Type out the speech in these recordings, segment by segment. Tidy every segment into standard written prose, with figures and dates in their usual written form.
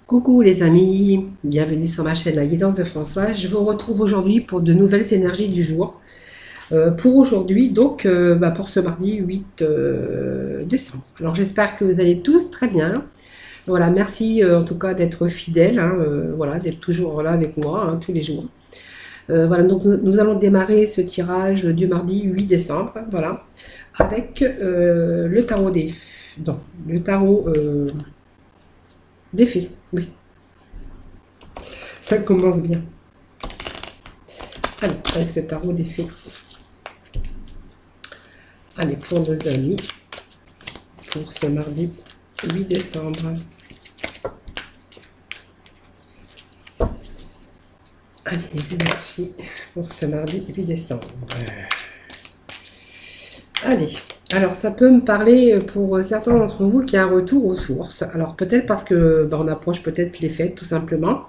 Coucou les amis, bienvenue sur ma chaîne La Guidance de Françoise. Je vous retrouve aujourd'hui pour de nouvelles énergies du jour. Pour aujourd'hui, donc pour ce mardi 8 décembre. Alors j'espère que vous allez tous très bien. Voilà, merci en tout cas d'être fidèles, hein, voilà, d'être toujours là avec moi hein, tous les jours. Voilà, donc nous allons démarrer ce tirage du mardi 8 décembre, voilà, avec le tarot le tarot des fées, oui. Ça commence bien. Allez, avec ce tarot des fées. Allez, pour nos amis, pour ce mardi 8 décembre. Allez, les énergies pour ce mardi 8 décembre. Allez, alors ça peut me parler pour certains d'entre vous qu'il y a un retour aux sources. Alors peut-être parce que on approche peut-être les fêtes tout simplement.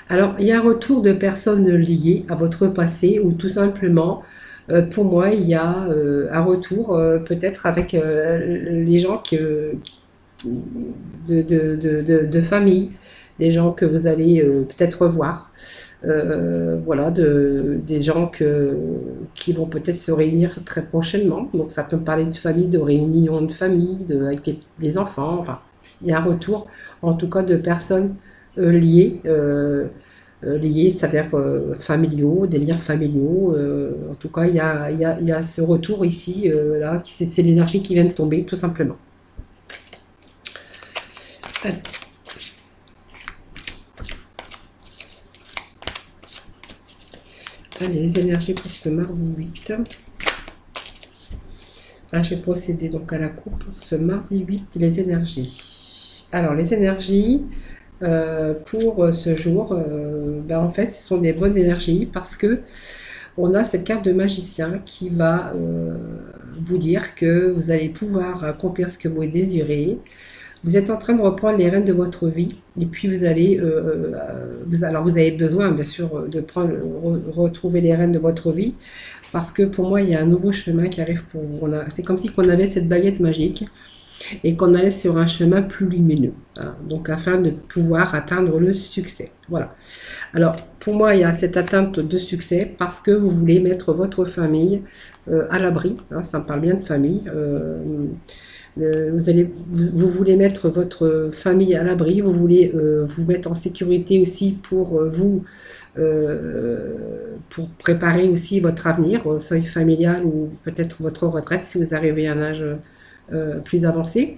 Alors il y a un retour de personnes liées à votre passé ou tout simplement pour moi il y a un retour peut-être avec les gens de famille, des gens que vous allez peut-être revoir. Voilà, des gens qui vont peut-être se réunir très prochainement. Donc ça peut me parler de famille, de réunion de famille, avec les enfants. Enfin, il y a un retour, en tout cas, de personnes liées, c'est-à-dire familiaux, des liens familiaux. En tout cas, il y a ce retour ici, là, c'est l'énergie qui vient de tomber, tout simplement. Allez. Allez, les énergies pour ce mardi 8. J'ai procédé donc à la coupe pour ce mardi 8, les énergies. Alors, les énergies pour ce jour, en fait, ce sont des bonnes énergies parce que on a cette carte de magicien qui va vous dire que vous allez pouvoir accomplir ce que vous désirez. Vous êtes en train de reprendre les rênes de votre vie et puis vous allez, alors vous avez besoin bien sûr de retrouver les rênes de votre vie parce que pour moi il y a un nouveau chemin qui arrive pour vous. C'est comme si on avait cette baguette magique et qu'on allait sur un chemin plus lumineux, hein, donc afin de pouvoir atteindre le succès. Voilà. Alors pour moi il y a cette atteinte de succès parce que vous voulez mettre votre famille à l'abri, hein, ça me parle bien de famille. Vous voulez mettre votre famille à l'abri, vous voulez vous mettre en sécurité aussi pour pour préparer aussi votre avenir, seuil familial ou peut-être votre retraite si vous arrivez à un âge plus avancé.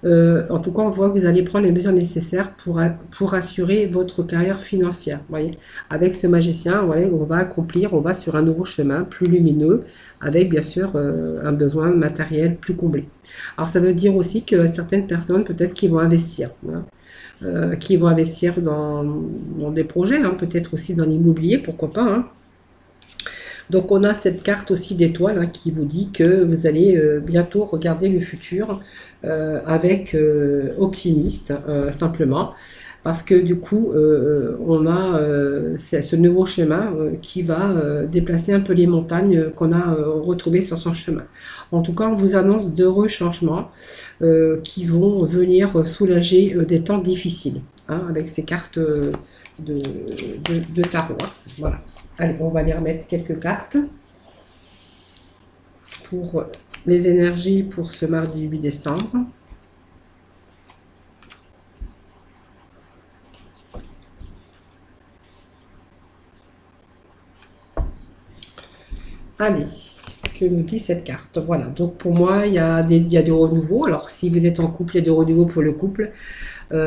En tout cas, on voit que vous allez prendre les mesures nécessaires pour assurer votre carrière financière. Voyez, avec ce magicien, voyez, on va sur un nouveau chemin plus lumineux, avec bien sûr un besoin matériel plus comblé. Alors ça veut dire aussi que certaines personnes peut-être qui vont investir, hein, qui vont investir dans des projets, hein, peut-être aussi dans l'immobilier, pourquoi pas, hein. Donc on a cette carte aussi d'étoile hein, qui vous dit que vous allez bientôt regarder le futur avec optimiste simplement parce que du coup on a ce nouveau chemin qui va déplacer un peu les montagnes qu'on a retrouvées sur son chemin. En tout cas on vous annonce d'heureux changements qui vont venir soulager des temps difficiles hein, avec ces cartes de tarot. Hein. Voilà. Allez, on va aller remettre quelques cartes pour les énergies pour ce mardi 8 décembre. Allez, que nous dit cette carte? Voilà, donc pour moi, il y a du renouveau. Alors, si vous êtes en couple, il y a du renouveau pour le couple.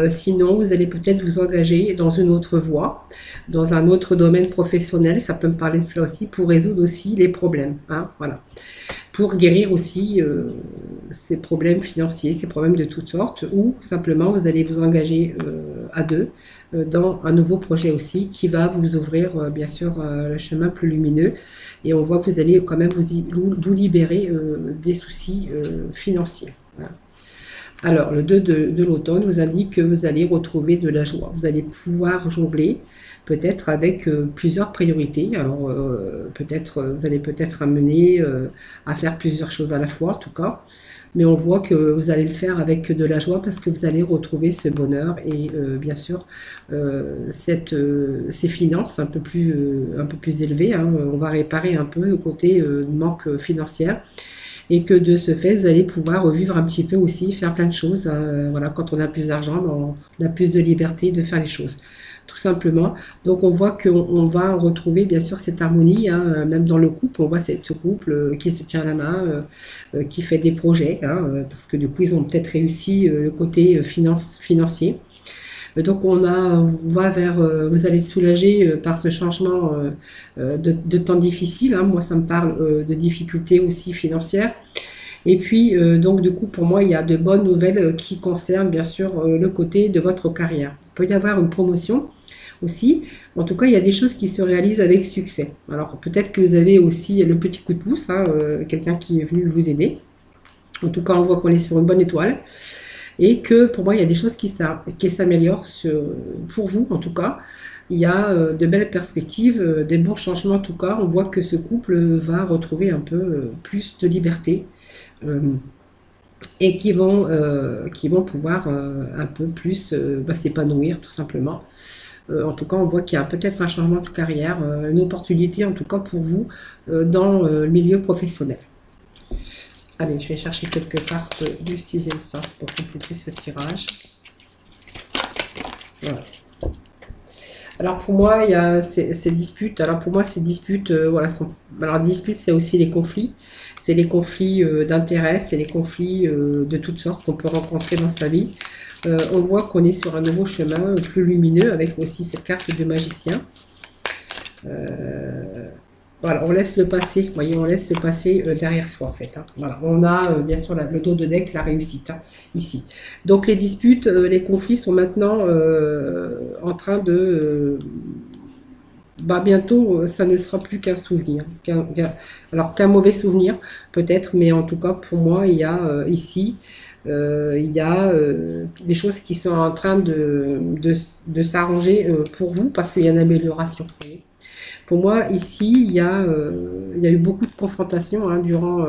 Sinon, vous allez peut-être vous engager dans une autre voie, dans un autre domaine professionnel, ça peut me parler de cela aussi, pour résoudre aussi les problèmes. Hein, voilà. Pour guérir aussi ces problèmes financiers, ces problèmes de toutes sortes, ou simplement vous allez vous engager à deux dans un nouveau projet aussi qui va vous ouvrir bien sûr le chemin plus lumineux. Et on voit que vous allez quand même vous libérer des soucis financiers. Voilà. Alors, le 2 de l'automne vous indique que vous allez retrouver de la joie. Vous allez pouvoir jongler peut-être avec plusieurs priorités. Alors, vous allez peut-être amener à faire plusieurs choses à la fois, en tout cas. mais on voit que vous allez le faire avec de la joie parce que vous allez retrouver ce bonheur et bien sûr ces finances un peu plus élevées, hein. On va réparer un peu le côté manque financier et que de ce fait, vous allez pouvoir vivre un petit peu aussi, faire plein de choses, hein. Voilà, quand on a plus d'argent, on a plus de liberté de faire les choses, tout simplement. Donc on voit qu'on va retrouver bien sûr cette harmonie, hein, même dans le couple, on voit ce couple qui se tient la main, qui fait des projets, hein, parce que du coup ils ont peut-être réussi le côté financier. Donc vous allez être soulagé par ce changement de temps difficile, hein. Moi, ça me parle de difficultés aussi financières. Et puis, donc, du coup, pour moi, il y a de bonnes nouvelles qui concernent, bien sûr, le côté de votre carrière. Il peut y avoir une promotion aussi. En tout cas, il y a des choses qui se réalisent avec succès. Alors, peut-être que vous avez aussi le petit coup de pouce, hein, quelqu'un qui est venu vous aider. En tout cas, on voit qu'on est sur une bonne étoile. Et que pour moi, il y a des choses qui s'améliorent pour vous, en tout cas. Il y a de belles perspectives, des bons changements, en tout cas. On voit que ce couple va retrouver un peu plus de liberté et qui vont pouvoir un peu plus s'épanouir, tout simplement. En tout cas, on voit qu'il y a peut-être un changement de carrière, une opportunité, en tout cas pour vous, dans le milieu professionnel. Allez, je vais chercher quelques cartes du sixième sens pour compléter ce tirage. Voilà. Alors pour moi, il y a ces disputes. Alors pour moi, ces disputes, voilà, alors disputes, c'est aussi les conflits. C'est les conflits d'intérêt, c'est les conflits de toutes sortes qu'on peut rencontrer dans sa vie. On voit qu'on est sur un nouveau chemin plus lumineux avec aussi cette carte de magicien. Voilà, on laisse le passé, vous voyez, on laisse le passé derrière soi en fait, hein. Voilà, on a bien sûr le dos de deck, la réussite, hein, ici. Donc les disputes, les conflits sont maintenant en train de... bientôt, ça ne sera plus qu'un souvenir, alors qu'un mauvais souvenir peut-être, mais en tout cas pour moi, il y a ici... il y a des choses qui sont en train de s'arranger pour vous parce qu'il y a une amélioration. Vous voyez. Pour moi, ici, il y a eu beaucoup de confrontations, hein, durant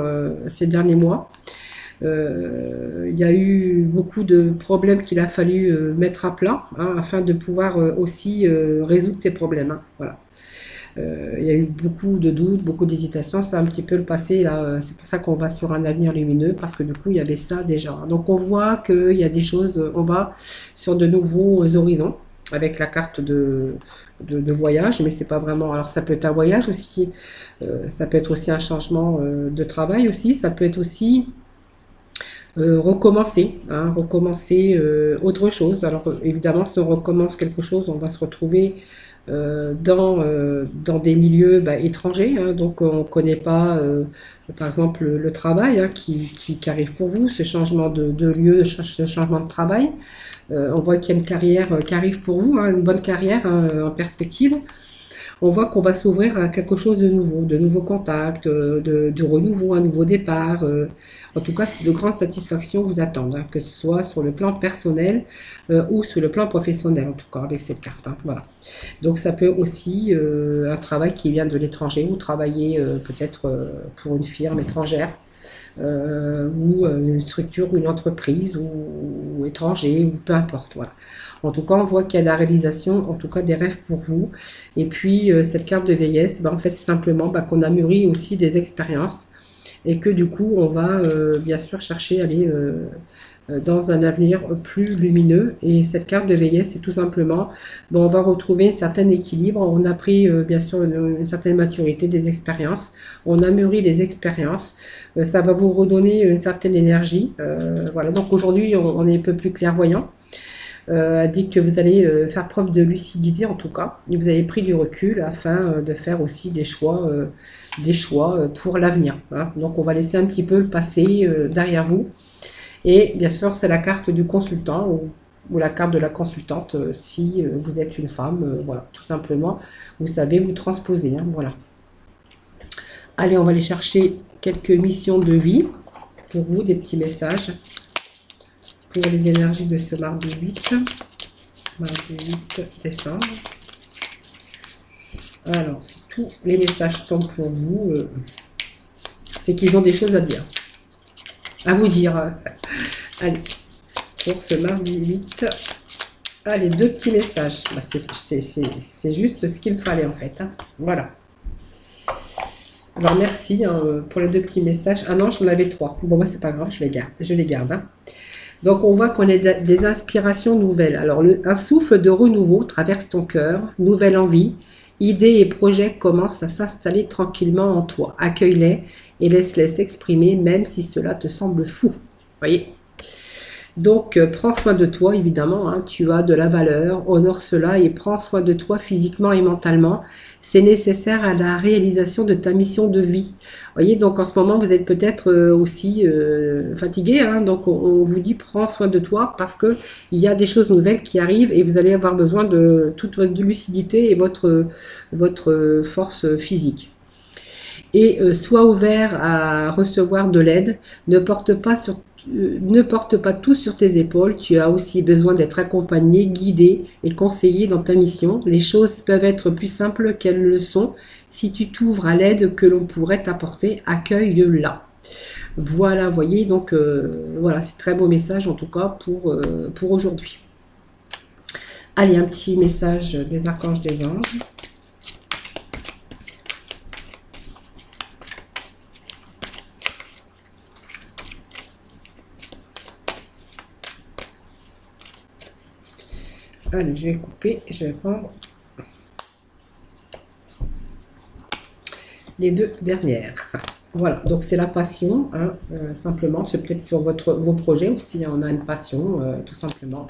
ces derniers mois. Il y a eu beaucoup de problèmes qu'il a fallu mettre à plat, hein, afin de pouvoir aussi résoudre ces problèmes, hein. Voilà. Il y a eu beaucoup de doutes, beaucoup d'hésitations. C'est un petit peu le passé, là. C'est pour ça qu'on va sur un avenir lumineux, parce que du coup, il y avait ça déjà. Donc, on voit qu'il y a des choses, on va sur de nouveaux horizons, avec la carte de voyage, mais c'est pas vraiment... Alors, ça peut être un voyage aussi, ça peut être aussi un changement de travail aussi, ça peut être aussi recommencer, hein, recommencer autre chose. Alors, évidemment, si on recommence quelque chose, on va se retrouver dans des milieux étrangers, hein, donc on ne connaît pas, par exemple, le travail, hein, qui arrive pour vous, ce changement de lieu, ce changement de travail. On voit qu'il y a une carrière qui arrive pour vous, hein, une bonne carrière, hein, en perspective. On voit qu'on va s'ouvrir à quelque chose de nouveaux contacts, de renouveau, un nouveau départ. En tout cas, c'est de grandes satisfactions vous attendent, hein, que ce soit sur le plan personnel ou sur le plan professionnel, en tout cas, avec cette carte, hein, voilà. Donc, ça peut aussi un travail qui vient de l'étranger, ou travailler peut-être pour une firme étrangère, ou une structure, une entreprise, ou étranger, ou peu importe, voilà. En tout cas, on voit qu'il y a la réalisation, en tout cas, des rêves pour vous. Et puis, cette carte de vieillesse, en fait, c'est simplement qu'on a mûri aussi des expériences et que du coup, on va bien sûr chercher à aller dans un avenir plus lumineux. Et cette carte de vieillesse, c'est tout simplement, on va retrouver un certain équilibre. On a pris bien sûr une certaine maturité des expériences. On a mûri les expériences. Ça va vous redonner une certaine énergie. Voilà. Donc aujourd'hui, on est un peu plus clairvoyant. Dit que vous allez faire preuve de lucidité en tout cas, et vous avez pris du recul afin de faire aussi des choix pour l'avenir, hein. Donc on va laisser un petit peu le passé derrière vous, et bien sûr c'est la carte du consultant ou la carte de la consultante si vous êtes une femme, voilà, tout simplement, vous savez vous transposer, hein, voilà. Allez, on va aller chercher quelques missions de vie pour vous, des petits messages pour les énergies de ce mardi 8 décembre. Alors, si tous les messages tombent pour vous, c'est qu'ils ont des choses à dire. À vous dire. Allez, pour ce mardi 8. Allez, deux petits messages. Bah, c'est juste ce qu'il me fallait en fait, hein. Voilà. Alors merci hein, pour les deux petits messages. Ah non, j'en avais trois. Bon, moi c'est pas grave, je les garde. Je les garde, hein. Donc on voit qu'on a des inspirations nouvelles. Alors un souffle de renouveau traverse ton cœur, nouvelle envie, idées et projets commencent à s'installer tranquillement en toi. Accueille-les et laisse-les s'exprimer même si cela te semble fou. Voyez. Donc prends soin de toi évidemment, hein, tu as de la valeur, honore cela et prends soin de toi physiquement et mentalement. C'est nécessaire à la réalisation de ta mission de vie. Voyez, donc en ce moment, vous êtes peut-être aussi fatigué, hein, donc on vous dit prends soin de toi parce que il y a des choses nouvelles qui arrivent et vous allez avoir besoin de toute votre lucidité et votre force physique. Et sois ouvert à recevoir de l'aide. Ne porte pas tout sur tes épaules, tu as aussi besoin d'être accompagné, guidé et conseillé dans ta mission. Les choses peuvent être plus simples qu'elles le sont. Si tu t'ouvres à l'aide que l'on pourrait t'apporter, accueille-la. Voilà, voyez, donc voilà, c'est très beau message en tout cas pour aujourd'hui. Allez, un petit message des archanges, des anges. Allez, je vais couper, je vais prendre les deux dernières. Voilà, donc c'est la passion, hein, simplement. C'est peut-être sur vos projets aussi, on a une passion, tout simplement.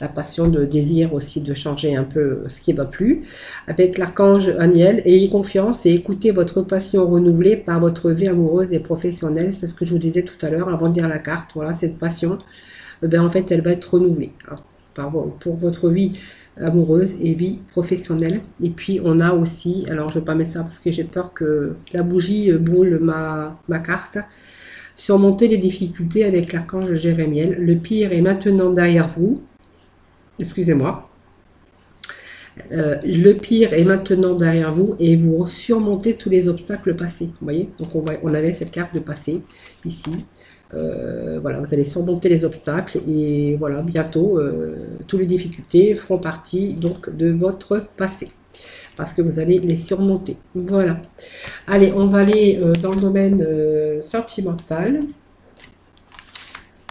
La passion de désir aussi de changer un peu ce qui ne va plus. Avec l'archange Aniel, ayez confiance et écoutez votre passion renouvelée par votre vie amoureuse et professionnelle. C'est ce que je vous disais tout à l'heure avant de lire la carte. Voilà, cette passion, ben, en fait, elle va être renouvelée, hein, pour votre vie amoureuse et vie professionnelle. Et puis on a aussi, alors je ne vais pas mettre ça parce que j'ai peur que la bougie brûle ma carte. Surmonter les difficultés avec l'archange Jérémiel. Le pire est maintenant derrière vous. Excusez-moi. Le pire est maintenant derrière vous et vous surmontez tous les obstacles passés. Vous voyez, donc on avait cette carte de passé ici. Voilà, vous allez surmonter les obstacles et voilà, bientôt, toutes les difficultés feront partie donc de votre passé parce que vous allez les surmonter. Voilà. Allez, on va aller dans le domaine sentimental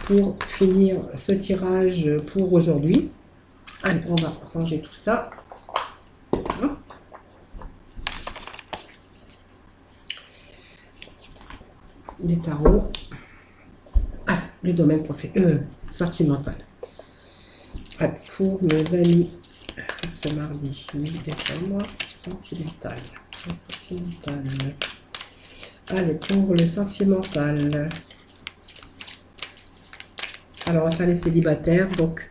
pour finir ce tirage pour aujourd'hui. Allez, on va ranger tout ça. Les tarots. Ah, le domaine sentimental. Allez, pour nos amis, ce mardi 8 décembre, sentimental. Allez, pour le sentimental. Alors, on va faire les célibataires. Donc,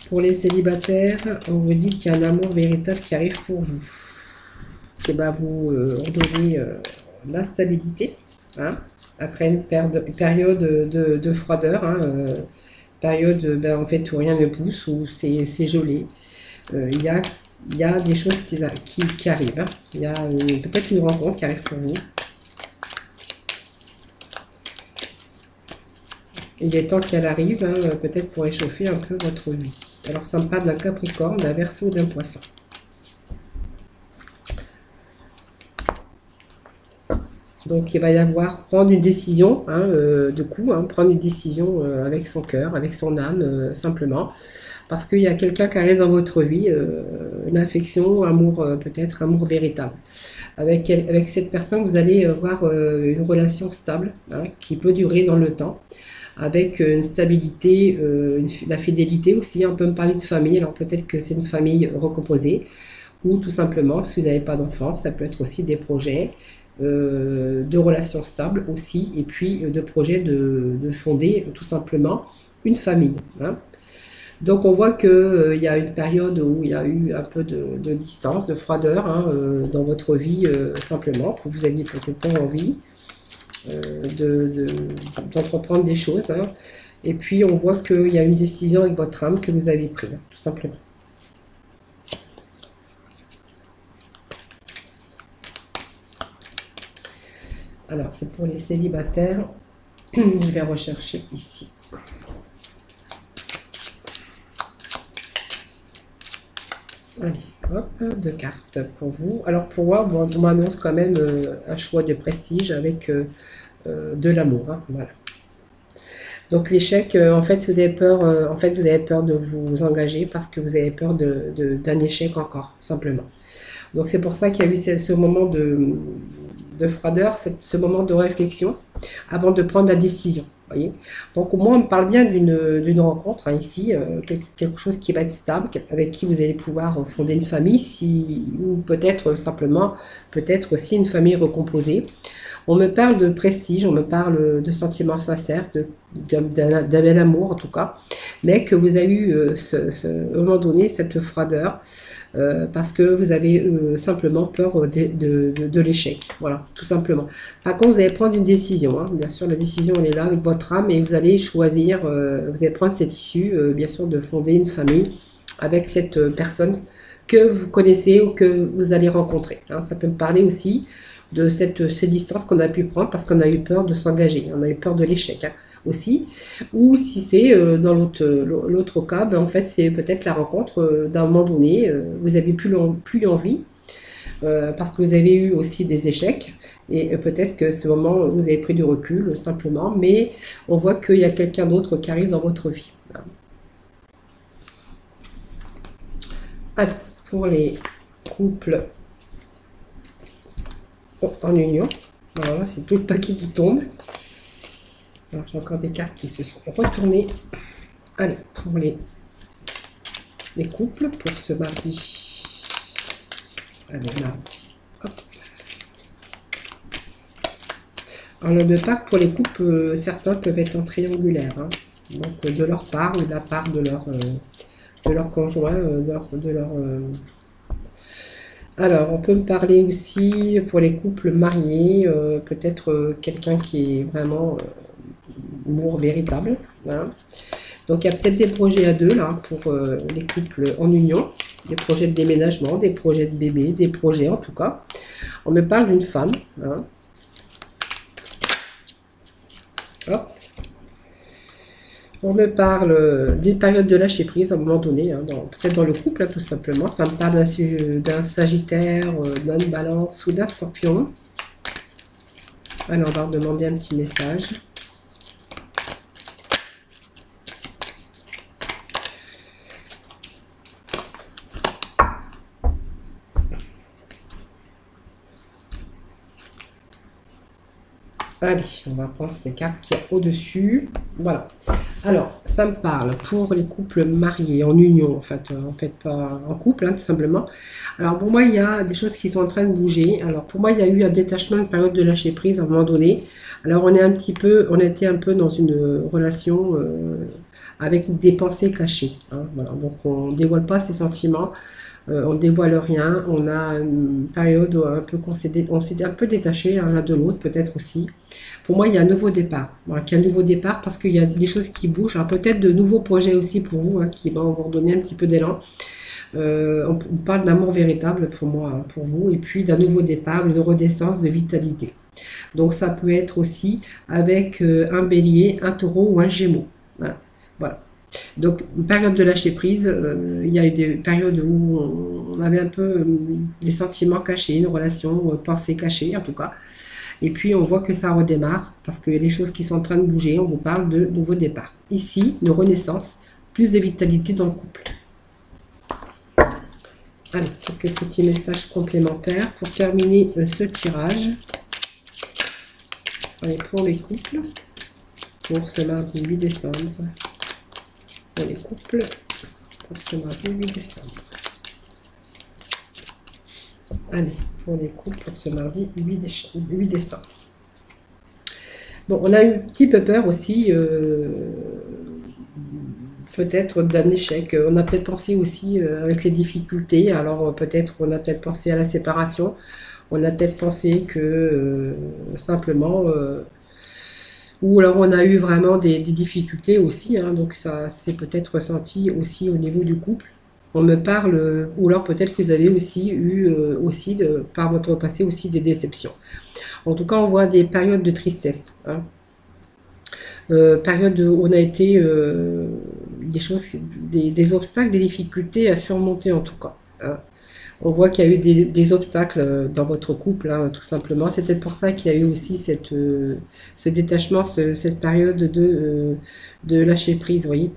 pour les célibataires, on vous dit qu'il y a un amour véritable qui arrive pour vous. Et ben, vous ordonnez l'instabilité, hein, après une période de froideur, hein, période ben, en fait où rien ne pousse, où c'est gelé. Il y a des choses qui arrivent, hein. Il y a peut-être une rencontre qui arrive pour vous. Il est temps qu'elle arrive, hein, peut-être pour réchauffer un peu votre vie. Alors ça me parle d'un Capricorne, d'un Verseau ou d'un Poisson. Donc il va y avoir prendre une décision, hein, de coup, hein, prendre une décision avec son cœur, avec son âme, simplement. Parce qu'il y a quelqu'un qui arrive dans votre vie, une affection, amour, peut-être amour véritable. Avec cette personne, vous allez avoir une relation stable, hein, qui peut durer dans le temps, avec une stabilité, la fidélité aussi. On peut me parler de famille, alors peut-être que c'est une famille recomposée, ou tout simplement, si vous n'avez pas d'enfant, ça peut être aussi des projets de relations stables aussi, et puis de projets de fonder tout simplement une famille, hein. Donc on voit qu'il y a une période où il y a eu un peu de distance, de froideur, hein, dans votre vie, simplement, que vous aviez peut-être pas envie d'entreprendre des choses, hein. Et puis on voit qu'il y a une décision avec votre âme que vous avez prise, hein, tout simplement. Alors c'est pour les célibataires. Je vais rechercher ici. Allez, hop, 2 cartes pour vous. Alors pour moi, bon, on m'annonce quand même un choix de prestige avec de l'amour. Hein, voilà. Donc l'échec, en fait, vous avez peur, vous avez peur de vous engager parce que vous avez peur d'un échec encore, simplement. Donc c'est pour ça qu'il y a eu ce moment de froideur, ce moment de réflexion avant de prendre la décision. Voyez. Donc au moins on parle bien d'une rencontre hein, ici, quelque chose qui va être stable, avec qui vous allez pouvoir fonder une famille, ou peut-être simplement, peut-être aussi une famille recomposée. On me parle de prestige, on me parle de sentiments sincères, d'un bel amour en tout cas, mais que vous avez eu à un moment donné cette froideur parce que vous avez simplement peur de l'échec, voilà, tout simplement. Par contre, vous allez prendre une décision, hein. Bien sûr, la décision elle est là avec votre âme et vous allez choisir, vous allez prendre cette issue, bien sûr, de fonder une famille avec cette personne que vous connaissez ou que vous allez rencontrer. Hein. Ça peut me parler aussi de cette distance qu'on a pu prendre parce qu'on a eu peur de s'engager, on a eu peur de l'échec hein, aussi, ou si c'est dans l'autre cas, ben, en fait c'est peut-être la rencontre d'un moment donné, vous n'avez plus envie parce que vous avez eu aussi des échecs et peut-être que ce moment vous avez pris du recul simplement, mais on voit qu'il y a quelqu'un d'autre qui arrive dans votre vie. Alors, pour les couples en union, voilà, c'est tout le paquet qui tombe. Alors j'ai encore des cartes qui se sont retournées. Allez, pour les couples, pour ce mardi. Allez, mardi. Hop. Alors le départ pour les couples, certains peuvent être en triangulaire. Hein. Donc de leur part ou de la part de leur conjoint, Alors, on peut me parler aussi pour les couples mariés, peut-être quelqu'un qui est vraiment amour véritable. Hein. Donc, il y a peut-être des projets à deux là pour les couples en union, des projets de déménagement, des projets de bébé, des projets en tout cas. On me parle d'une femme. Hein. Hop. On me parle d'une période de lâcher prise à un moment donné, hein, peut-être dans le couple, hein, tout simplement. Ça me parle d'un Sagittaire, d'une Balance ou d'un Scorpion. Alors, on va leur demander un petit message. Allez, on va prendre ces cartes qu'il y a au-dessus. Voilà. Alors, ça me parle pour les couples mariés, en union, en fait pas en couple, hein, tout simplement. Alors, pour moi, il y a des choses qui sont en train de bouger. Alors, pour moi, il y a eu un détachement, une période de lâcher prise à un moment donné. Alors, on était un peu dans une relation avec des pensées cachées. Hein, voilà. Donc, on ne dévoile pas ses sentiments. On ne dévoile rien, on a une période un peu on s'est un peu détaché l'un de l'autre, peut-être aussi. Pour moi, il y a un nouveau départ. Voilà, il y a un nouveau départ parce qu'il y a des choses qui bougent. Alors peut-être de nouveaux projets aussi pour vous, hein, qui vont vous redonner un petit peu d'élan. On parle d'amour véritable pour moi, hein, pour vous, et puis d'un nouveau départ, d'une renaissance de vitalité. Donc ça peut être aussi avec un bélier, un taureau ou un gémeau. Voilà. Donc, une période de lâcher prise, il y a eu des périodes où on avait un peu des sentiments cachés, une relation, pensée cachée en tout cas. Et puis, on voit que ça redémarre parce que les choses qui sont en train de bouger, on vous parle de nouveau départ. Ici, une renaissance, plus de vitalité dans le couple. Allez, quelques petits messages complémentaires pour terminer ce tirage. Allez, pour les couples, pour ce mardi 8 décembre. Pour les couples, pour ce mardi 8 décembre. Allez, pour les couples, pour ce mardi 8 décembre. Bon, on a eu un petit peu peur aussi, peut-être d'un échec. On a peut-être pensé aussi avec les difficultés. Alors peut-être, on a peut-être pensé à la séparation. On a peut-être pensé que simplement... ou alors on a eu vraiment des difficultés aussi, hein, donc ça s'est peut-être ressenti aussi au niveau du couple. On me parle, ou alors peut-être que vous avez aussi eu, par votre passé, aussi des déceptions. En tout cas, on voit des périodes de tristesse. Hein. Période où on a été des choses, des obstacles, des difficultés à surmonter en tout cas, hein. On voit qu'il y a eu des obstacles dans votre couple, hein, tout simplement. C'est peut-être pour ça qu'il y a eu aussi ce détachement, cette période de lâcher prise, vous voyez.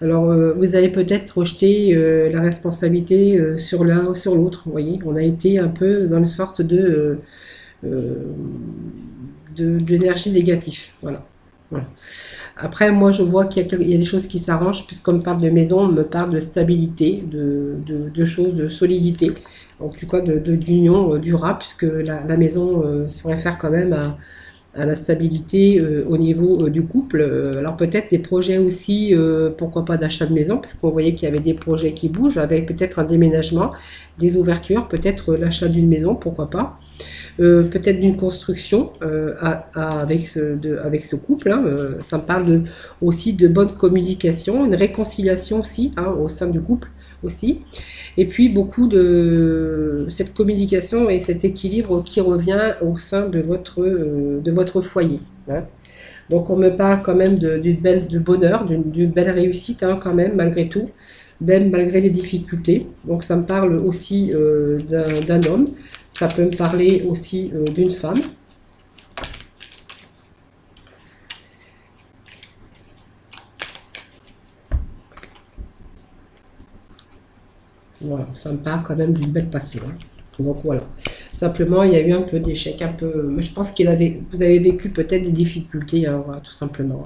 Alors, vous allez peut-être rejeter la responsabilité sur l'un ou sur l'autre, vous voyez. On a été un peu dans une sorte euh, d'énergie négative, voilà. Voilà. Après, moi, je vois qu'il y a des choses qui s'arrangent, puisqu'on me parle de maison, on me parle de stabilité, de choses, de solidité, en tout cas d'union durable, puisque la maison se réfère quand même à la stabilité au niveau du couple. Alors peut-être des projets aussi, pourquoi pas d'achat de maison, parce qu'on voyait qu'il y avait des projets qui bougent, avec peut-être un déménagement, des ouvertures, peut-être l'achat d'une maison, pourquoi pas. Peut-être d'une construction avec ce couple, hein. Ça me parle aussi de bonne communication, une réconciliation aussi, hein, au sein du couple aussi. Et puis beaucoup de cette communication et cet équilibre qui revient au sein de votre foyer, hein. Donc on me parle quand même de bonheur, d'une belle réussite, hein, quand même, malgré tout, même malgré les difficultés. Donc ça me parle aussi d'un homme. Ça peut me parler aussi d'une femme. Voilà, ça me parle quand même d'une belle passion, hein. Donc voilà. Simplement, il y a eu un peu d'échec, un peu. Mais je pense vous avez vécu peut-être des difficultés, hein, voilà, tout simplement.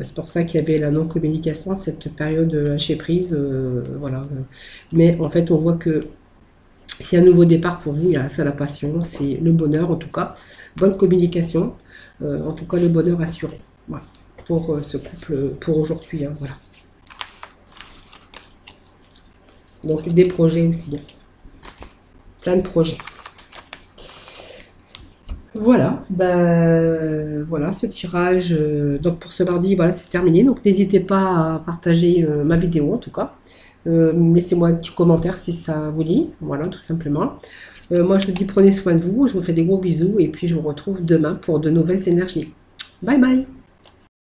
C'est pour ça qu'il y avait la non-communication, cette période de lâcher prise, voilà. Mais en fait, on voit que c'est un nouveau départ pour vous, c'est la passion, c'est le bonheur en tout cas. Bonne communication, en tout cas le bonheur assuré. Voilà. Pour ce couple, pour aujourd'hui, hein, voilà. Donc des projets aussi, hein. Plein de projets. Voilà, ben voilà ce tirage. Donc pour ce mardi, voilà, c'est terminé. Donc n'hésitez pas à partager ma vidéo en tout cas. Laissez-moi un petit commentaire si ça vous dit. Voilà, tout simplement. Moi, je vous dis prenez soin de vous. Je vous fais des gros bisous et puis je vous retrouve demain pour de nouvelles énergies. Bye bye!